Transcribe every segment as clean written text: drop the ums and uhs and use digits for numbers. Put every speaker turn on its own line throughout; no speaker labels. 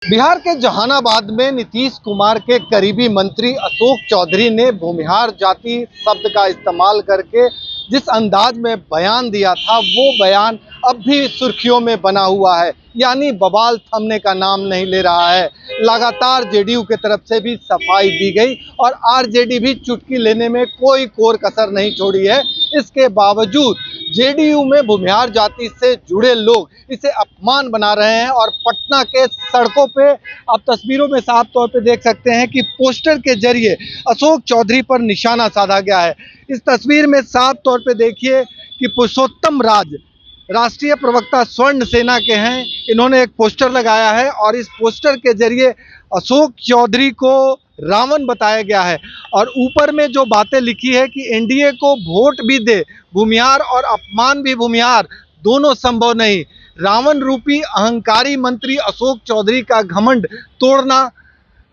बिहार के जहानाबाद में नीतीश कुमार के करीबी मंत्री अशोक चौधरी ने भूमिहार जाति शब्द का इस्तेमाल करके जिस अंदाज में बयान दिया था, वो बयान अब भी सुर्खियों में बना हुआ है। यानी बवाल थमने का नाम नहीं ले रहा है। लगातार जेडीयू की तरफ से भी सफाई दी गई और आरजेडी भी चुटकी लेने में कोई कोर कसर नहीं छोड़ी है। इसके बावजूद जेडीयू में भूमिहार जाति से जुड़े लोग इसे अपमान बना रहे हैं और पटना के सड़कों पे आप तस्वीरों में साफ तौर पे देख सकते हैं कि पोस्टर के जरिए अशोक चौधरी पर निशाना साधा गया है। इस तस्वीर में साफ तौर पे देखिए कि पुरुषोत्तम राज राष्ट्रीय प्रवक्ता स्वर्ण सेना के हैं। इन्होंने एक पोस्टर लगाया है और इस पोस्टर के जरिए अशोक चौधरी को रावण बताया गया है और ऊपर में जो बातें लिखी है कि एनडीए को वोट भी दे भूमिहार और अपमान भी भूमिहार, दोनों संभव नहीं। रावण रूपी अहंकारी मंत्री अशोक चौधरी का घमंड तोड़ना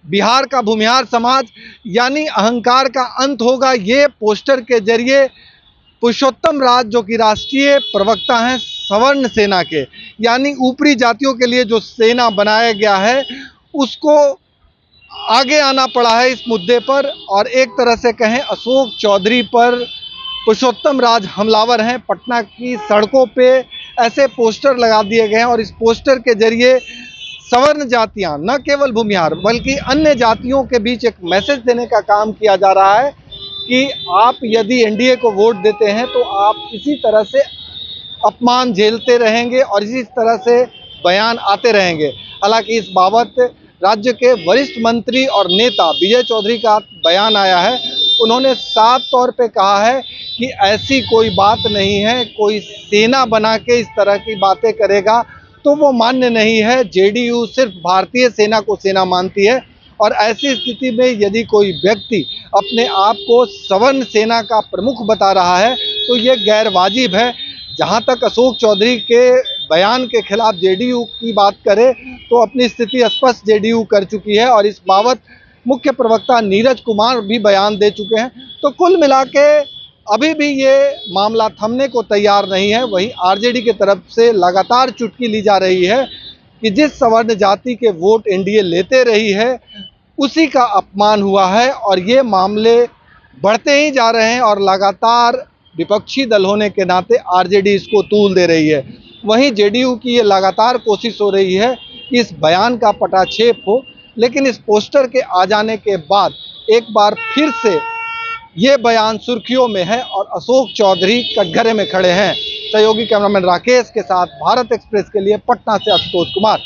बिहार का भूमिहार समाज यानी अहंकार का अंत होगा। ये पोस्टर के जरिए पुरुषोत्तम राज जो कि राष्ट्रीय प्रवक्ता हैं सवर्ण सेना के, यानी ऊपरी जातियों के लिए जो सेना बनाया गया है, उसको आगे आना पड़ा है इस मुद्दे पर। और एक तरह से कहें अशोक चौधरी पर पुरुषोत्तम राज हमलावर हैं। पटना की सड़कों पे ऐसे पोस्टर लगा दिए गए हैं और इस पोस्टर के जरिए सवर्ण जातियां, न केवल भूमिहार बल्कि अन्य जातियों के बीच एक मैसेज देने का काम किया जा रहा है कि आप यदि एनडीए को वोट देते हैं तो आप इसी तरह से अपमान झेलते रहेंगे और इसी तरह से बयान आते रहेंगे। हालांकि इस बाबत राज्य के वरिष्ठ मंत्री और नेता विजय चौधरी का बयान आया है। उन्होंने साफ तौर पे कहा है कि ऐसी कोई बात नहीं है, कोई सेना बना के इस तरह की बातें करेगा तो वो मान्य नहीं है। जेडीयू सिर्फ भारतीय सेना को सेना मानती है और ऐसी स्थिति में यदि कोई व्यक्ति अपने आप को सवर्ण सेना का प्रमुख बता रहा है तो ये गैर वाजिब है। जहां तक अशोक चौधरी के बयान के खिलाफ जेडीयू की बात करे तो अपनी स्थिति स्पष्ट जेडीयू कर चुकी है और इस बाबत मुख्य प्रवक्ता नीरज कुमार भी बयान दे चुके हैं। तो कुल मिला के अभी भी ये मामला थमने को तैयार नहीं है। वहीं आरजेडी की तरफ से लगातार चुटकी ली जा रही है कि जिस सवर्ण जाति के वोट एनडीए लेते रही है उसी का अपमान हुआ है और ये मामले बढ़ते ही जा रहे हैं और लगातार विपक्षी दल होने के नाते आरजेडी इसको तूल दे रही है। वहीं जेडीयू की ये लगातार कोशिश हो रही है कि इस बयान का पटाक्षेप हो, लेकिन इस पोस्टर के आ जाने के बाद एक बार फिर से ये बयान सुर्खियों में है और अशोक चौधरी कटघरे में खड़े हैं। सहयोगी कैमरामैन राकेश के साथ भारत एक्सप्रेस के लिए पटना से आशुतोष कुमार।